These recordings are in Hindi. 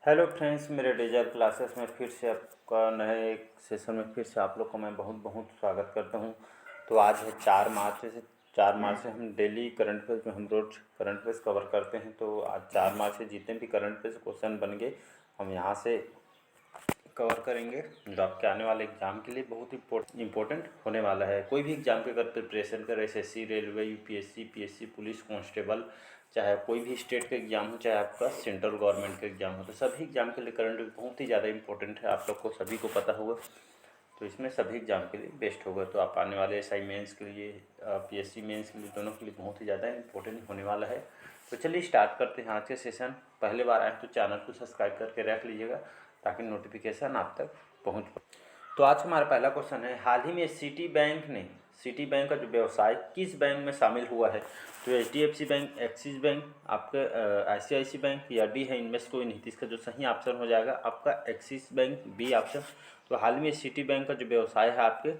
हेलो फ्रेंड्स, मेरे डिजिटल क्लासेस में फिर से आपका नए एक सेशन में फिर से आप लोग का मैं बहुत बहुत स्वागत करता हूं। तो आज है 4 मार्च से हम डेली करंट अफेयर्स में हम रोज करंट अफेयर्स कवर करते हैं। तो आज 4 मार्च से जितने भी करंट अफेयर्स क्वेश्चन बन गए हम यहां से कवर करेंगे, जो आपके आने वाले एग्ज़ाम के लिए बहुत ही इम्पोर्टेंट होने वाला है। कोई भी एग्ज़ाम के अगर प्रिपरेशन कर SSC, railway, UPSC, PSC, police constable, चाहे कोई भी स्टेट का एग्ज़ाम हो, चाहे आपका सेंट्रल गवर्नमेंट का एग्ज़ाम हो, तो सभी एग्ज़ाम के लिए करंट बहुत ही ज़्यादा इंपॉर्टेंट है। आप लोग को सभी को पता होगा, तो इसमें सभी एग्ज़ाम के लिए बेस्ट होगा। तो आप आने वाले एसआई मेंस के लिए, पीएससी मेंस के लिए, दोनों के लिए बहुत ही ज़्यादा इंपॉर्टेंट होने वाला है। तो चलिए स्टार्ट करते हैं आज के सेशन। पहले बार आए तो चैनल को सब्सक्राइब करके रख लीजिएगा ताकि नोटिफिकेशन आप तक पहुँच पाए। तो आज हमारा पहला क्वेश्चन है, हाल ही में सिटी बैंक का जो व्यवसाय किस बैंक में शामिल हुआ है? तो एचडीएफसी बैंक, एक्सिस बैंक, आपका आईसीआईसी बैंक या डी है इनमें कोई नहीं। इसका जो सही ऑप्शन हो जाएगा आपका एक्सिस बैंक, बी ऑप्शन। तो हाल में सिटी बैंक का जो व्यवसाय है आपके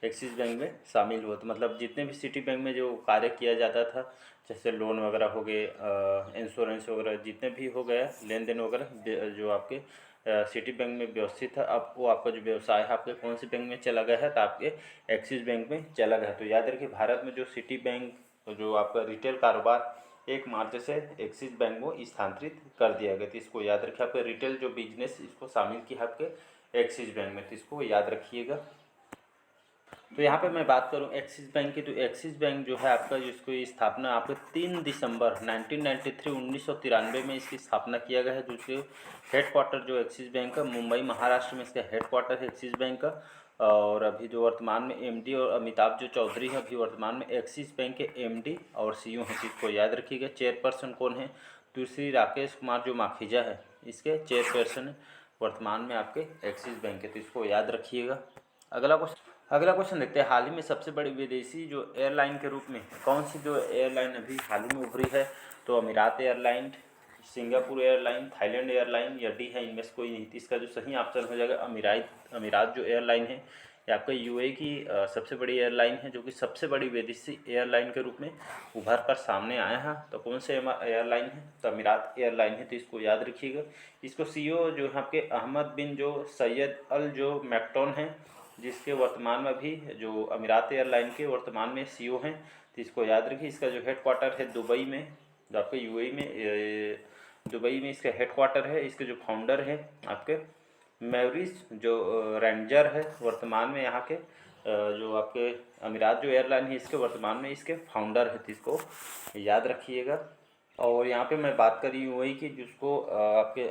एक्सिस बैंक में शामिल हुआ। तो मतलब जितने भी सिटी बैंक में जो कार्य किया जाता था, जैसे लोन वगैरह हो गए, इंश्योरेंस वगैरह, जितने भी हो गया लेन देन वगैरह, जो आपके सिटी बैंक में व्यवस्थित है, अब वो आपका जो व्यवसाय है आपके कौन से बैंक में चला गया है? तो आपके एक्सिस बैंक में चला गया है। तो याद रखिए, भारत में जो सिटी बैंक, जो आपका रिटेल कारोबार 1 मार्च से एक्सिस बैंक को स्थानांतरित कर दिया गया। तो इसको याद रखिए, आपके रिटेल जो बिजनेस इसको शामिल किया आपके एक्सिस बैंक में, तो इसको याद रखिएगा। तो यहाँ पे मैं बात करूँ एक्सिस बैंक की, तो एक्सिस बैंक जो है आपका, जिसको स्थापना आपको 3 दिसंबर 1993 में इसकी स्थापना किया गया है। जो कि हेडक्वार्टर जो एक्सिस बैंक का मुंबई महाराष्ट्र में इसका हेडक्वार्टर है एक्सिस बैंक का। और अभी जो वर्तमान में एमडी और अमिताभ जो चौधरी है अभी वर्तमान में एक्सिस बैंक के एमडी और सीईओ हैं। इसको याद रखिएगा। चेयरपर्सन कौन है? तो श्री राकेश कुमार जो माखीजा है इसके चेयरपर्सन वर्तमान में आपके एक्सिस बैंक है। तो इसको याद रखिएगा। अगला क्वेश्चन देखते हैं, हाल ही में सबसे बड़ी विदेशी जो एयरलाइन के रूप में कौन सी जो एयरलाइन अभी हाल ही में उभरी है? तो अमीरात airline, Singapore airline, Thailand airline या डी है इनमें से कोई नहीं। इसका जो सही ऑप्शन हो जाएगा अमीरात जो एयरलाइन है ये आपका यूएई की सबसे बड़ी एयरलाइन है, जो कि सबसे बड़ी विदेशी एयरलाइन के रूप में उभर कर सामने आया है। तो कौन से एयरलाइन है? तो अमीरात एयरलाइन है। तो इसको याद रखिएगा। इसको सीईओ जो है आपके अहमद बिन जो सैयद अल जो मैक्टोन है, जिसके वर्तमान में भी जो अमीरात एयरलाइन के वर्तमान में सीईओ हैं। तो इसको याद रखिए। इसका जो हेडक्वार्टर है दुबई में, जो आपके यूएई में दुबई में इसका हेडक्वार्टर है। इसके जो फाउंडर है आपके मैवरिस जो रेंजर है वर्तमान में यहाँ के, जो आपके अमीरात जो एयरलाइन है इसके वर्तमान में इसके फाउंडर है। तो इसको याद रखिएगा। और यहाँ पे मैं बात करी यूएई की, जिसको आपके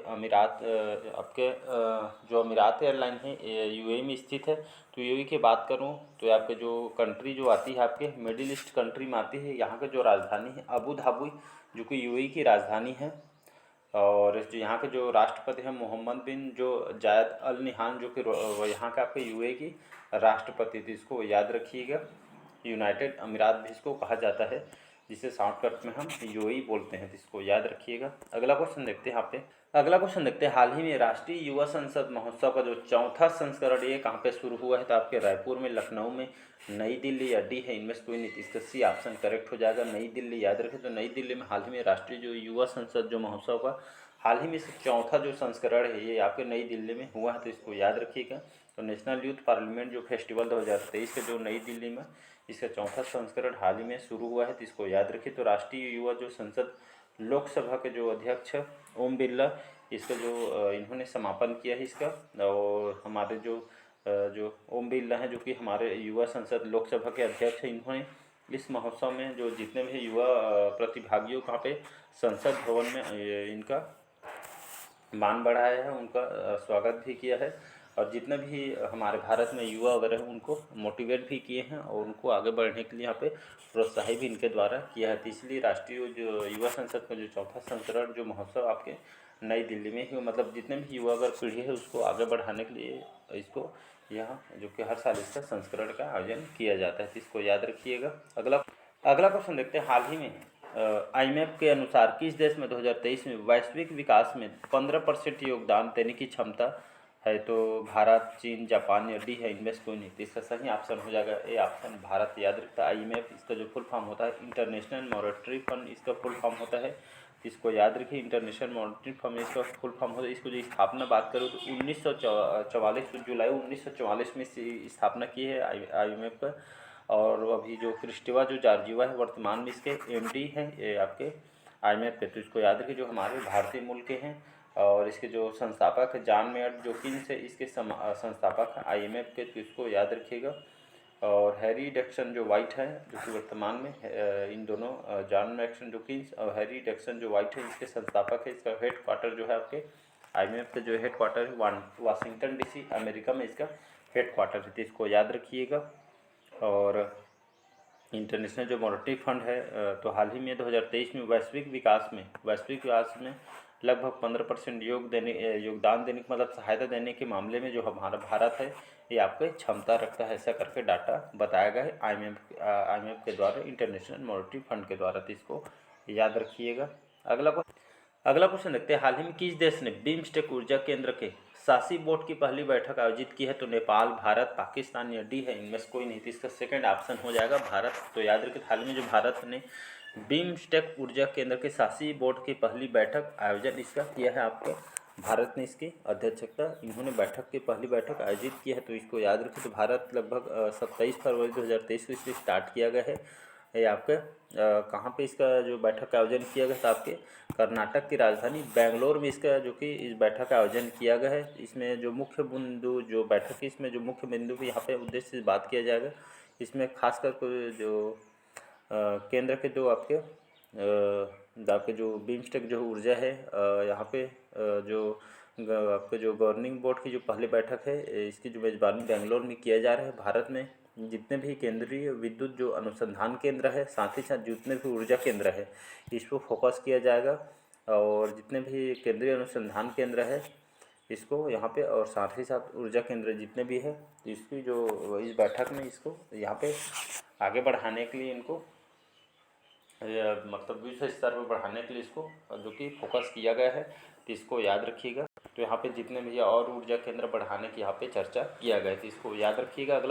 जो अमीरात एयरलाइन है यूएई में स्थित है। तो यूएई की बात करूँ तो आपके जो कंट्री जो आती है आपके मिडिल ईस्ट कंट्री में आती है। यहाँ का जो राजधानी है अबू धाबी, जो कि यूएई की राजधानी है। और जो यहाँ के जो राष्ट्रपति हैं मोहम्मद बिन जो जायद अल नहान, जो कि यहाँ के आपके यूएई की राष्ट्रपति थी। इसको याद रखिएगा। यूनाइटेड अमीरात भी इसको कहा जाता है, जिसे शॉर्टकट में हम यूएई बोलते हैं। तो इसको याद रखिएगा। अगला क्वेश्चन देखते हैं यहाँ पे। अगला क्वेश्चन देखते हैं, हाल ही में राष्ट्रीय युवा संसद महोत्सव का जो 4था संस्करण ये कहाँ पे शुरू हुआ है? तो आपके रायपुर में, लखनऊ में, नई दिल्ली या डी है इनमें से कोई नहीं। इसका सी ऑप्शन करेक्ट हो जाएगा, नई दिल्ली। याद रखें। तो नई दिल्ली में हाल ही में राष्ट्रीय जो युवा संसद जो महोत्सव का हाल ही में से 4था जो संस्करण है ये आपके नई दिल्ली में हुआ है। तो इसको याद रखिएगा। तो नेशनल यूथ पार्लियामेंट जो फेस्टिवल 2023 के जो नई दिल्ली में इसका 4था संस्करण हाल ही में शुरू हुआ है। तो इसको याद रखिए। तो राष्ट्रीय युवा जो संसद लोकसभा के जो अध्यक्ष ओम बिरला, इसका जो इन्होंने समापन किया है इसका। और हमारे जो ओम बिरला हैं, जो कि हमारे युवा संसद लोकसभा के अध्यक्ष हैं, इन्होंने इस महोत्सव में जो जितने भी युवा प्रतिभागियों कहाँ पे संसद भवन में इनका मान बढ़ाया है, उनका स्वागत भी किया है। और जितने भी हमारे भारत में युवा वगैरह हैं उनको मोटिवेट भी किए हैं और उनको आगे बढ़ने के लिए यहाँ पे प्रोत्साहित भी इनके द्वारा किया है। तो इसलिए राष्ट्रीय जो युवा संसद का जो 4था संस्करण जो महोत्सव आपके नई दिल्ली में ही, मतलब जितने भी युवा अगर पीढ़ी है उसको आगे बढ़ाने के लिए इसको यहाँ जो कि हर साल इसका संस्करण का आयोजन किया जाता है। तो इसको याद रखिएगा। अगला क्वेश्चन देखते हैं, हाल ही में आईएमएफ के अनुसार किस देश में 2023 में वैश्विक विकास में 15% योगदान देने की क्षमता है? तो भारत, चीन, जापान या डी है इनमें से कोई नहीं। तो इसका सही ऑप्शन हो जाएगा ए ऑप्शन, भारत। याद रखता है। आईएमएफ इसका जो फुल फॉर्म होता है इंटरनेशनल मॉनेटरी फंड, इसका फुल फॉर्म होता है। इसको याद रखिए। इंटरनेशनल मॉनेटरी फंड इसका फुल फॉर्म होता है। इसको जो स्थापना बात करूँ तो 1944 जुलाई 1944 में इसकी स्थापना की है IMF का। और अभी जो क्रिस्टेवा जो जॉर्जिवा है वर्तमान में इसके MD हैं ये आपके IMF के। तो इसको याद रखिए, जो हमारे भारतीय मूल के हैं। और इसके जो संस्थापक है जॉन मेयर जोकिन्स है, इसके संस्थापक हैं IMF के, तो इसको याद रखिएगा। और हैरी डैक्सन जो वाइट है, जो कि वर्तमान में इन दोनों जॉन मैक्सन जोकिन्स और हैरी डैक्सन जो वाइट है इसके संस्थापक है। इसका हेड क्वार्टर जो है आपके IMF का जो हेड क्वार्टर है वाशिंगटन DC अमेरिका में इसका हेड क्वार्टर है, तो इसको याद रखिएगा। और इंटरनेशनल जो मॉनेटरी फंड है तो हाल ही में 2023 में वैश्विक विकास में लगभग 15% योगदान देने मतलब सहायता देने के मामले में जो हमारा भारत है ये आपके क्षमता रखता है, ऐसा करके डाटा बताया गया है IMF के द्वारा, इंटरनेशनल मॉनेटरी फंड के द्वारा। तो इसको याद रखिएगा। अगला क्वेश्चन देखते हैं। हाल ही में किस देश ने बिम्स्टेक ऊर्जा केंद्र के शासी बोर्ड की पहली बैठक आयोजित की है? तो नेपाल, भारत, पाकिस्तान या डी है, इनमें से कोई नहीं। तो इसका सेकंड ऑप्शन हो जाएगा भारत। तो याद रखिए, हाल ही में जो भारत ने बिम्स्टेक ऊर्जा केंद्र के शासी बोर्ड की पहली बैठक आयोजन इसका किया है, आपके भारत ने इसकी अध्यक्षता, इन्होंने पहली बैठक आयोजित की है। तो इसको याद रखिए। तो भारत लगभग 27 फरवरी 2023 को इसको स्टार्ट किया गया है। ये आपके कहाँ पे इसका जो बैठक का आयोजन किया गया था? आपके कर्नाटक की राजधानी बेंगलोर में इसका जो कि इस बैठक का आयोजन किया गया है। इसमें जो मुख्य बिंदु जो बैठक की इसमें जो मुख्य बिंदु भी यहाँ पे उद्देश्य से बात किया जाएगा। इसमें खासकर जो केंद्र के जो आपके जो बिम्स्टेक जो ऊर्जा है यहाँ पे जो आपके जो गवर्निंग बोर्ड की जो पहली बैठक है इसकी जो मेज़बानी बेंगलोर में किया जा रहा है। भारत में जितने भी केंद्रीय विद्युत जो अनुसंधान केंद्र है, साथ ही साथ जितने भी ऊर्जा केंद्र है, इस पर फोकस किया जाएगा। और जितने भी केंद्रीय अनुसंधान केंद्र है इसको यहाँ पे, और साथ ही साथ ऊर्जा केंद्र जितने भी है, इसकी जो इस बैठक में इसको यहाँ पे आगे बढ़ाने के लिए इनको मतलब विश्व स्तर पर बढ़ाने के लिए इसको जो कि फोकस किया गया है, तो इसको याद रखिएगा। तो यहाँ पे जितने भी और ऊर्जा केंद्र बढ़ाने की यहाँ पे चर्चा किया गया है, तो इसको याद रखिएगा।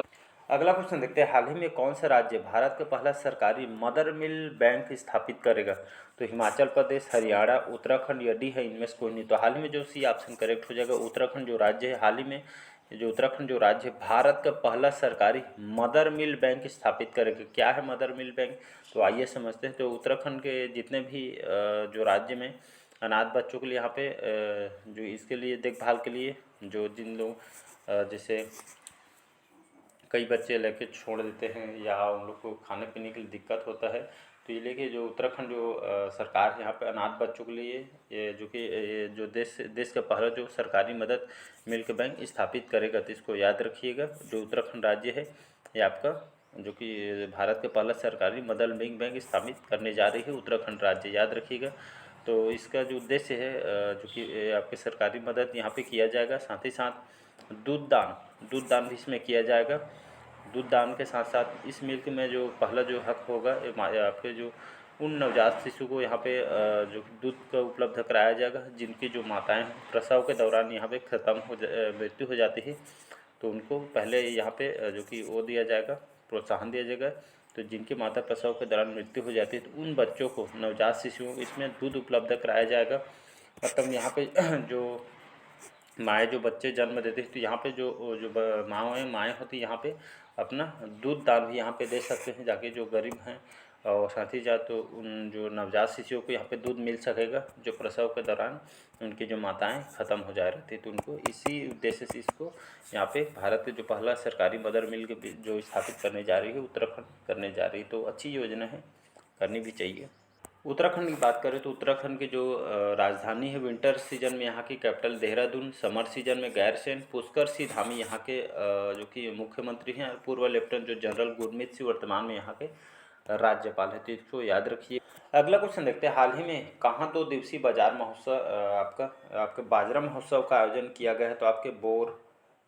अगला क्वेश्चन देखते हैं। हाल ही में कौन सा राज्य भारत का पहला सरकारी मदर मिल बैंक स्थापित करेगा? तो हिमाचल प्रदेश, हरियाणा, उत्तराखंड या डी है, इनमें से कोई नहीं। तो हाल ही में जो सी ऑप्शन करेक्ट हो जाएगा। उत्तराखंड जो राज्य है, हाल ही में जो उत्तराखंड जो राज्य है भारत का पहला सरकारी मदर मिल बैंक स्थापित करेगा। क्या है मदर मिल बैंक? तो आइए समझते हैं। तो उत्तराखंड के जितने भी जो राज्य में अनाथ बच्चों के लिए यहाँ पे जो इसके लिए देखभाल के लिए जो जिन लोग जैसे कई बच्चे लेके छोड़ देते हैं या उन लोग को खाने पीने के लिए दिक्कत होता है, तो ये लेके जो उत्तराखंड जो सरकार है यहाँ पे अनाथ बच्चों के लिए ये जो कि जो देश का पहला जो सरकारी मदद मिल के बैंक स्थापित करेगा। तो इसको याद रखिएगा। जो उत्तराखंड राज्य है ये आपका जो कि भारत का पहला सरकारी मदद मिल बैंक स्थापित करने जा रही है उत्तराखंड राज्य, याद रखिएगा। तो इसका जो उद्देश्य है जो कि आपके सरकारी मदद यहाँ पे किया जाएगा, साथ ही साथ दूध दान भी इसमें किया जाएगा। दूध दान के साथ साथ इस मिल्क में जो पहला जो हक होगा आपके जो उन नवजात शिशु को यहाँ पे जो दूध का उपलब्ध कराया जाएगा, जिनकी जो माताएं प्रसव के दौरान यहाँ पे मृत्यु हो जाती है, तो उनको पहले यहाँ पे जो कि वो दिया जाएगा, प्रोत्साहन दिया जाएगा। तो जिनकी माता प्रसव के दौरान मृत्यु हो जाती है तो उन बच्चों को, नवजात शिशुओं को इसमें दूध उपलब्ध कराया जाएगा। मतलब यहाँ पे जो माएँ जो बच्चे जन्म देते हैं तो यहाँ पे जो माएँ होती यहाँ पे अपना दूध दान भी यहाँ पे दे सकते हैं जाके, जो गरीब हैं। और साथ ही साथ तो उन जो नवजात शिशुओं को यहाँ पे दूध मिल सकेगा जो प्रसव के दौरान उनकी जो माताएं ख़त्म हो जा रही थी, तो उनको इसी उद्देश्य से इसको यहाँ पे भारत के जो पहला सरकारी मदर मिल के जो स्थापित करने जा रही है उत्तराखंड करने जा रही है। तो अच्छी योजना है, करनी भी चाहिए। उत्तराखंड की बात करें तो उत्तराखंड की जो राजधानी है, विंटर सीजन में यहाँ की कैपिटल देहरादून, समर सीजन में गैरसैंण, पुष्कर सिंह धामी यहाँ के जो कि मुख्यमंत्री हैं, पूर्व लेफ्टिनेंट जो जनरल गुरमीत सिंह वर्तमान में यहाँ के राज्यपाल है। तो इसको याद रखिए। अगला क्वेश्चन देखते हैं। हाल ही में कहाँ 2 दिवसीय बाजार महोत्सव आपका बाजरा महोत्सव का आयोजन किया गया है? तो आपके बोर,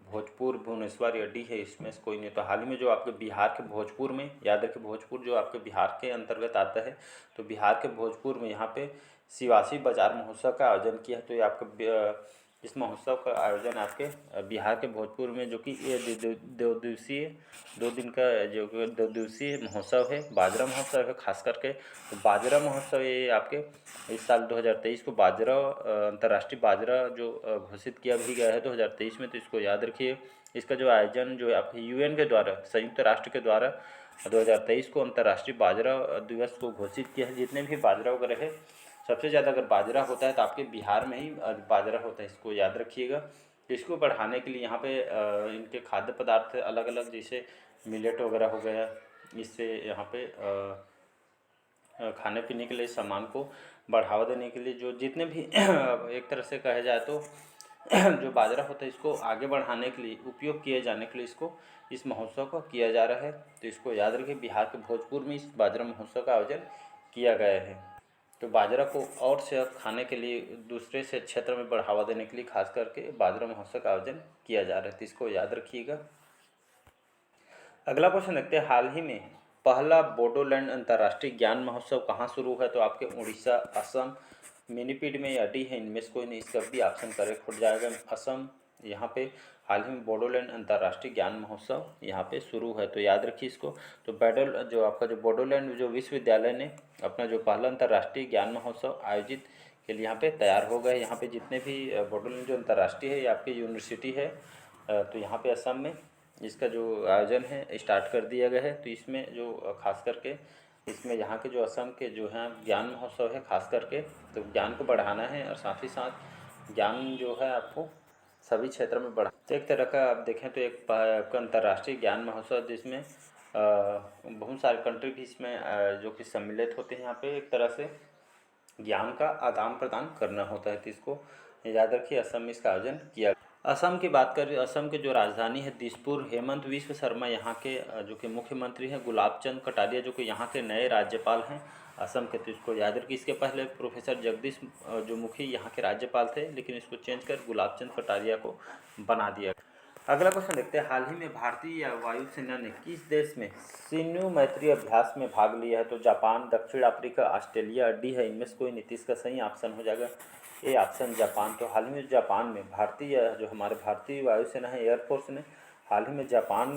भोजपुर, भुवनेश्वर या डी है, इसमें से कोई नहीं। तो हाल ही में जो आपके बिहार के भोजपुर में, याद रखिए भोजपुर जो आपके बिहार के अंतर्गत आता है, तो बिहार के भोजपुर में यहाँ पे शिवासी बाजार महोत्सव का आयोजन किया है। तो ये आपका इस महोत्सव का आयोजन आपके बिहार के भोजपुर में, जो कि ये दो दिवसीय 2 दिन का जो 2 दिवसीय महोत्सव है, बाजरा महोत्सव है खास करके। तो बाजरा महोत्सव ये आपके इस साल 2023 को बाजरा अंतर्राष्ट्रीय बाजरा जो घोषित किया भी गया है 2023 में, तो इसको याद रखिए। इसका जो आयोजन जो है आपके यूएन के द्वारा, संयुक्त राष्ट्र के द्वारा 2023 को अंतर्राष्ट्रीय बाजरा दिवस को घोषित किया है। जितने भी बाजरा वगैरह है, सबसे ज़्यादा अगर बाजरा होता है तो आपके बिहार में ही बाजरा होता है, इसको याद रखिएगा। इसको बढ़ाने के लिए यहाँ पे इनके खाद्य पदार्थ अलग अलग, जैसे मिलेट वगैरह हो गया, इससे यहाँ पे खाने पीने के लिए सामान को बढ़ावा देने के लिए जो जितने भी एक तरह से कहा जाए तो जो बाजरा होता है इसको आगे बढ़ाने के लिए, उपयोग किए जाने के लिए इसको इस महोत्सव को किया जा रहा है। तो इसको याद रखिए, बिहार के भोजपुर में इस बाजरा महोत्सव का आयोजन किया गया है। तो बाजरा को और से खाने के लिए दूसरे से क्षेत्र में बढ़ावा देने के लिए खास करके बाजरा महोत्सव का आयोजन किया जा रहा है, तो इसको याद रखिएगा। अगला क्वेश्चन देखते हैं, हाल ही में पहला बोडोलैंड अंतर्राष्ट्रीय ज्ञान महोत्सव कहाँ शुरू है? तो आपके उड़ीसा, असम, मिनीपीड में या डी है, इनमें से कोई नहीं, इसका भी ऑप्शन करेक्ट हो जाएगा असम। यहाँ पे हाल ही में बोडोलैंड अंतर्राष्ट्रीय ज्ञान महोत्सव यहाँ पे शुरू है, तो याद रखिए इसको। तो जो आपका जो बोडोलैंड जो विश्वविद्यालय ने अपना जो पहला अंतर्राष्ट्रीय ज्ञान महोत्सव आयोजित के लिए यहाँ पे तैयार हो गए। यहाँ पे जितने भी बोडोलैंड जो अंतर्राष्ट्रीय है ये आपकी यूनिवर्सिटी है, तो यहाँ पे असम में इसका जो आयोजन है स्टार्ट कर दिया गया है। तो इसमें जो खास करके इसमें यहाँ के जो असम के जो हैं ज्ञान महोत्सव है खास करके, तो ज्ञान को बढ़ाना है और साथ ही साथ ज्ञान जो है आपको सभी क्षेत्र में बढ़ा। तो एक तरह का आप देखें तो एक अंतर्राष्ट्रीय ज्ञान महोत्सव जिसमें बहुत सारे कंट्री भी इसमें जो कि सम्मिलित होते हैं। यहाँ पे एक तरह से ज्ञान का आदान प्रदान करना होता है, तो इसको याद रखिए। असम में इसका आयोजन किया। असम की बात करें, असम की जो राजधानी है दिसपुर, हेमंत विश्व शर्मा यहाँ के जो कि मुख्यमंत्री हैं, गुलाब चंद कटारिया जो कि यहाँ के नए राज्यपाल हैं असम के, तो इसको याद रखिए। इसके पहले प्रोफेसर जगदीश जो मुखी यहाँ के राज्यपाल थे, लेकिन इसको चेंज कर गुलाब चंद कटारिया को बना दिया। अगला क्वेश्चन देखते हैं, हाल ही में भारतीय वायुसेना ने किस देश में सैन्य मैत्री अभ्यास में भाग लिया है? तो जापान, दक्षिण अफ्रीका, ऑस्ट्रेलिया, डी है, इनमें से कोई नीतीश का सही ऑप्शन हो जाएगा ए ऑप्शन जापान। तो हाल ही में जापान में भारतीय जो हमारे भारतीय वायुसेना है, एयरफोर्स ने हाल ही में जापान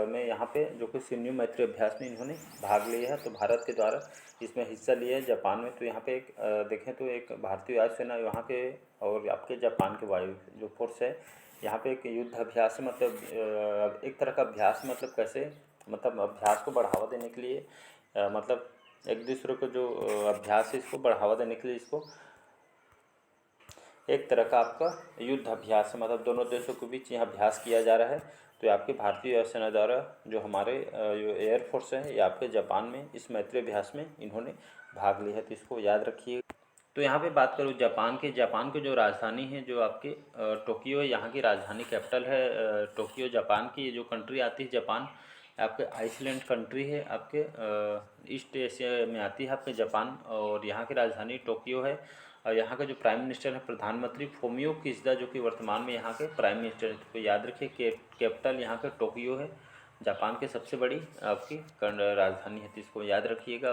में यहाँ पे जो कि सैन्य मैत्री अभ्यास में इन्होंने भाग लिया है। तो भारत के द्वारा इसमें हिस्सा लिया है जापान में। तो यहाँ पे एक देखें तो एक भारतीय वायुसेना यहाँ के और आपके जापान के वायु जो फोर्स है यहाँ पे एक युद्ध अभ्यास, मतलब एक तरह का अभ्यास, मतलब कैसे, मतलब अभ्यास को बढ़ावा देने के लिए मतलब एक दूसरे को जो अभ्यास है इसको बढ़ावा देने के लिए इसको एक तरह का आपका युद्ध अभ्यास है, मतलब दोनों देशों के बीच यहाँ अभ्यास किया जा रहा है। तो ये आपके भारतीय वायुसेना द्वारा जो हमारे जो एयरफोर्स है ये आपके जापान में इस मैत्री अभ्यास में इन्होंने भाग लिया है, तो इसको याद रखिए। तो यहाँ पे बात करूँ जापान की जो राजधानी है जो आपके टोक्यो है, यहाँ की राजधानी कैपिटल है टोक्यो। जापान की जो कंट्री आती है जापान आपके आइसलैंड कंट्री है, आपके ईस्ट एशिया में आती है आपके जापान, और यहाँ की राजधानी टोक्यो है। और यहाँ का जो प्राइम मिनिस्टर है प्रधानमंत्री फूमियो किशिदा जो कि वर्तमान में यहाँ के प्राइम मिनिस्टर है। तो याद रखिए कैपिटल यहाँ का टोक्यो है, जापान की सबसे बड़ी आपकी राजधानी है, तो इसको याद रखिएगा।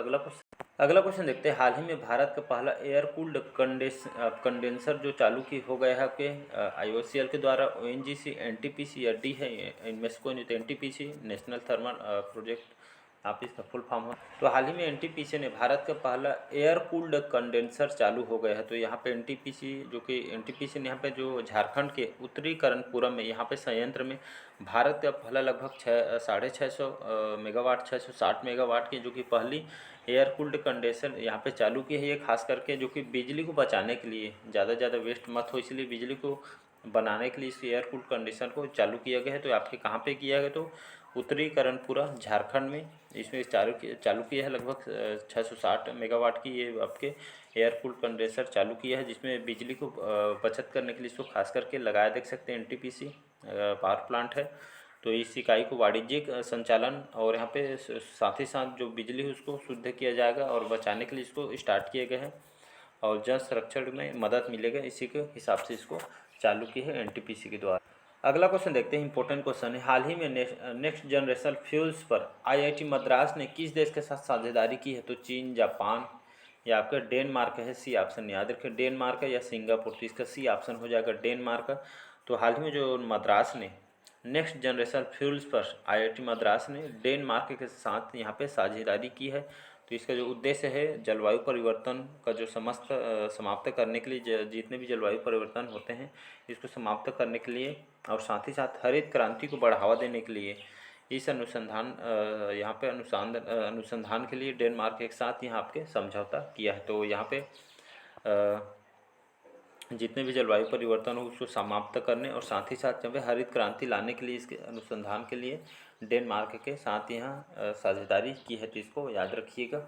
अगला क्वेश्चन देखते हैं, हाल ही में भारत का पहला एयर कूल्ड कंडेंसर जो चालू की हो गया है आपके IOCL के द्वारा, ONGC, NTPC या डी है, इनमें से कोई नहीं। तो NTPC नेशनल थर्मल प्रोजेक्ट आप इसका फुल फॉर्म हो। तो हाल ही में NTPC ने भारत का पहला एयर कूल्ड कंडेंसर चालू हो गया है। तो यहाँ पे NTPC जो कि NTPC ने यहाँ पे जो झारखंड के उत्तरी कर्णपुरम में यहाँ पे संयंत्र में भारत का पहला लगभग 650 मेगावाट 660 मेगावाट की जो कि पहली एयर कूल्ड कंडेंसर यहाँ पे चालू की है। ये खास करके जो कि बिजली को बचाने के लिए, ज़्यादा वेस्ट मत हो इसलिए बिजली को बनाने के लिए इस एयर कूल्ड कंडेंसर को चालू किया गया है। तो आपके कहाँ पे किया गया? तो उत्तरी कर्णपुरा झारखंड में इसमें चालू किया है। लगभग 660 मेगावाट की ये आपके एयर कूल्ड कंडेंसर चालू किया है, जिसमें बिजली को बचत करने के लिए इसको खास करके लगाया, देख सकते हैं NTPC पावर प्लांट है। तो इस इकाई को वाणिज्यिक संचालन और यहाँ पे साथ ही साथ जो बिजली है उसको शुद्ध किया जाएगा और बचाने के लिए इसको स्टार्ट किए गए हैं और जल संरक्षण में मदद मिलेगा, इसी के हिसाब से इसको चालू की है NTPC के द्वारा। अगला क्वेश्चन देखते हैं, इंपॉर्टेंट क्वेश्चन है, हाल ही में नेक्स्ट जनरेशन फ्यूल्स पर IIT मद्रास ने किस देश के साथ साझेदारी की है? तो चीन, जापान ये आपका डेनमार्क है, सी ऑप्शन याद रखिए, डेनमार्क या सिंगापुर, तो इसका सी ऑप्शन हो जाएगा डेनमार्क। तो हाल ही में जो मद्रास ने नेक्स्ट जनरेशन फ्यूल्स पर आईआईटी मद्रास ने डेनमार्क के साथ यहाँ पे साझेदारी की है। तो इसका जो उद्देश्य है जलवायु परिवर्तन का जो समाप्त करने के लिए, जितने भी जलवायु परिवर्तन होते हैं इसको समाप्त करने के लिए और साथ ही साथ हरित क्रांति को बढ़ावा देने के लिए इस यहाँ पे अनुसंधान के लिए डेनमार्क के साथ यहाँ आपके समझौता किया है। तो यहाँ पे जितने भी जलवायु परिवर्तन हो उसको समाप्त करने और साथ ही साथ जब हरित क्रांति लाने के लिए इसके अनुसंधान के लिए डेनमार्क के साथ यहाँ साझेदारी की है। तो इसको याद रखिएगा।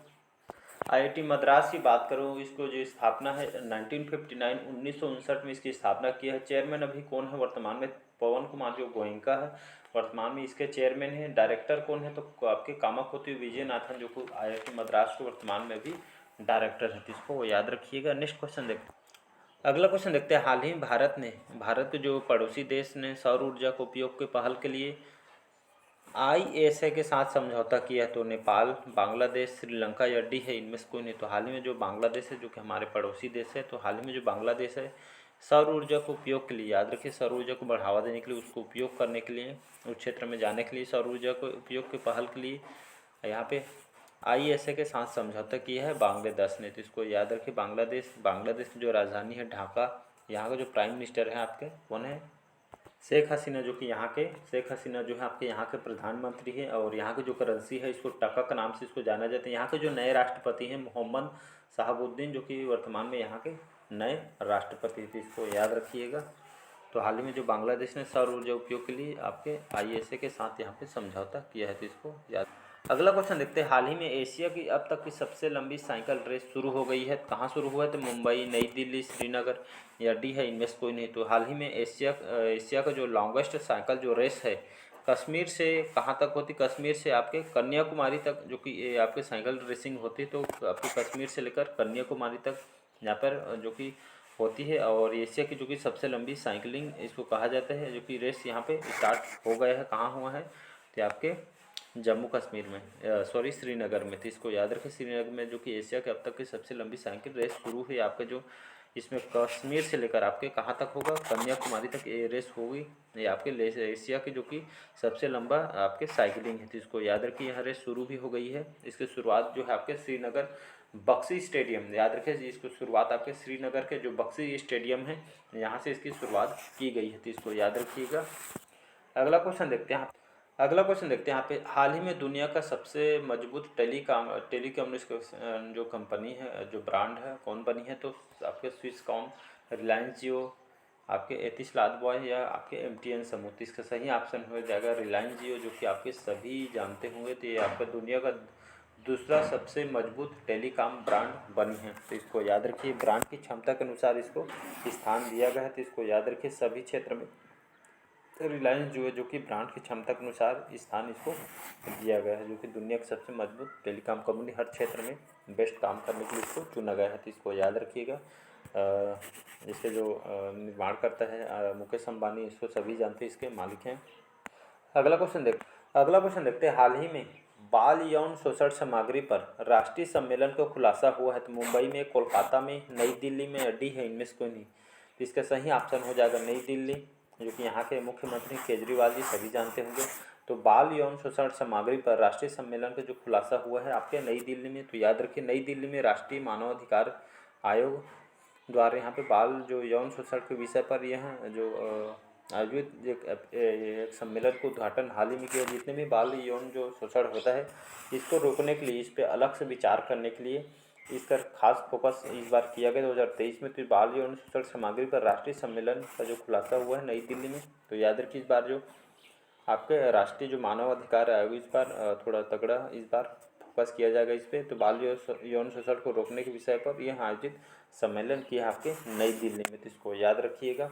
आईआईटी मद्रास की बात करूँ, इसको जो स्थापना है 1959 में इसकी स्थापना की है। चेयरमैन अभी कौन है वर्तमान में? पवन कुमार जो गोयनका है वर्तमान में इसके चेयरमैन हैं। डायरेक्टर कौन है? तो आपके कामाकोती विजयनाथन जो कि आईआईटी मद्रास के वर्तमान में भी डायरेक्टर है। तो इसको याद रखिएगा। नेक्स्ट क्वेश्चन देखते हैं। अगला क्वेश्चन देखते हैं। हाल ही में भारत के जो पड़ोसी देश ने सौर ऊर्जा के उपयोग के पहल के लिए ISA के साथ समझौता किया है। तो नेपाल, बांग्लादेश, श्रीलंका या डी है, इनमें से कोई नहीं। तो हाल ही में जो बांग्लादेश है जो कि हमारे पड़ोसी देश है, तो हाल ही में जो बांग्लादेश है सौर ऊर्जा को उपयोग के लिए, याद रखिए, सौर ऊर्जा को बढ़ावा देने के लिए, उसको उपयोग करने के लिए, उस क्षेत्र में जाने के लिए, सौर ऊर्जा को उपयोग के पहल के लिए यहाँ पे ISA के साथ समझौता किया है बांग्लादेश ने। तो इसको याद रखिए। बांग्लादेश की जो राजधानी है ढाका, यहाँ का जो प्राइम मिनिस्टर है आपके कौन है? शेख हसीना, जो कि शेख हसीना जो है आपके यहाँ के प्रधानमंत्री है। और यहाँ की जो करेंसी है इसको टका के नाम से इसको जाना जाता है। यहाँ के जो नए राष्ट्रपति हैं मोहम्मद शहाबुद्दीन, जो कि वर्तमान में यहाँ के नए राष्ट्रपति थे, इसको याद रखिएगा। तो हाल ही में जो बांग्लादेश ने सौर ऊर्जा उपयोग के लिए आपके ISA के साथ यहाँ पे समझौता किया है। तो इसको याद। अगला क्वेश्चन देखते हैं। हाल ही में एशिया की अब तक की सबसे लंबी साइकिल रेस शुरू हो गई है। कहाँ शुरू हुआ है? तो मुंबई, नई दिल्ली, श्रीनगर या डी है, इनमें से कोई नहीं। तो हाल ही में एशिया का जो लॉन्गेस्ट साइकिल जो रेस है कश्मीर से कहाँ तक होती? कश्मीर से आपके कन्याकुमारी तक, जो कि आपके साइकिल रेसिंग होती है। तो आपके कश्मीर से लेकर कन्याकुमारी तक यहाँ पर जो कि होती है। और एशिया की जो कि सबसे लंबी साइकिलिंग इसको कहा जाता है, जो कि रेस यहाँ पे स्टार्ट हो गया है। कहाँ हुआ है? तो आपके जम्मू कश्मीर में, सॉरी श्रीनगर में। तो इसको याद रखें, श्रीनगर में जो कि एशिया के अब तक की सबसे लंबी साइकिल रेस शुरू हुई आपके जो इसमें कश्मीर से लेकर आपके कहाँ तक होगा? कन्याकुमारी तक ये रेस होगी। ये आपके एशिया की जो कि सबसे लंबा आपके साइकिलिंग है। तो इसको याद रखिए, यह रेस शुरू भी हो गई है। इसकी शुरुआत जो है आपके श्रीनगर बक्सी स्टेडियम, याद रखें इसको, शुरुआत आपके श्रीनगर के जो बक्सी स्टेडियम है यहाँ से इसकी शुरुआत की गई है। तो इसको याद रखिएगा। अगला क्वेश्चन देखते हैं यहाँ पे। हाल ही में दुनिया का सबसे मजबूत टेलीकम्युनिकेशन जो कंपनी है, जो ब्रांड है, कौन बनी है? तो आपके स्विसकॉम, रिलायंस जियो, आपके एतिसलात बॉय या आपके MTN समूह। तो इसका सही ऑप्शन हो जाएगा रिलायंस जियो, जो कि आपके सभी जानते होंगे। तो ये आपका दुनिया का दूसरा सबसे मजबूत टेलीकॉम ब्रांड बनी है। तो इसको याद रखिए। ब्रांड की क्षमता के अनुसार इसको स्थान दिया गया है। तो इसको याद रखिए, सभी क्षेत्र में रिलायंस जो है, जो कि ब्रांड की क्षमता के अनुसार स्थान इसको दिया गया है, जो कि दुनिया की सबसे मजबूत टेलीकॉम कंपनी, हर क्षेत्र में बेस्ट काम करने के लिए इसको चुना गया है। तो इसको याद रखिएगा। इसके जो निर्माण करता है मुकेश अंबानी, इसको सभी जानते हैं, इसके मालिक हैं। अगला क्वेश्चन देखते हैं। हाल ही में बाल यौन शोषण सामग्री पर राष्ट्रीय सम्मेलन का खुलासा हुआ है। तो मुंबई में, कोलकाता में, नई दिल्ली में, डी है, इनमें से कोई नहीं। तो इसका सही ऑप्शन हो जाएगा नई दिल्ली, जो कि यहाँ के मुख्यमंत्री केजरीवाल जी सभी जानते होंगे। तो बाल यौन शोषण सामग्री पर राष्ट्रीय सम्मेलन का जो खुलासा हुआ है आपके नई दिल्ली में। तो याद रखिए, नई दिल्ली में राष्ट्रीय मानवाधिकार आयोग द्वारा यहाँ पे बाल जो यौन शोषण के विषय पर यह जो आयोजित एक सम्मेलन को उद्घाटन हाल ही में किया। जितने भी बाल यौन जो शोषण होता है इसको रोकने के लिए, इस पर अलग से विचार करने के लिए इस पर खास फोकस इस बार किया गया 2023 में। तो बाल यौन शोषण सामग्री पर राष्ट्रीय सम्मेलन का जो खुलासा हुआ है नई दिल्ली में। तो याद रखिए, इस बार जो आपके राष्ट्रीय जो मानवाधिकार आयोग, इस बार थोड़ा तगड़ा इस बार फोकस किया जाएगा इस पर। तो बाल यौन शोषण को रोकने के विषय पर यह आयोजित सम्मेलन किया आपके नई दिल्ली में। तो इसको याद रखिएगा।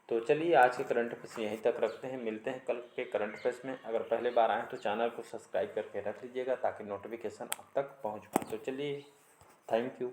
तो चलिए, आज के करंट अफेयर्स यहीं तक रखते हैं। मिलते हैं कल के करंट अफेयर्स में। अगर पहले बार आए तो चैनल को सब्सक्राइब करके रख लीजिएगा ताकि नोटिफिकेशन आप तक पहुंच पाए। तो चलिए, थैंक यू।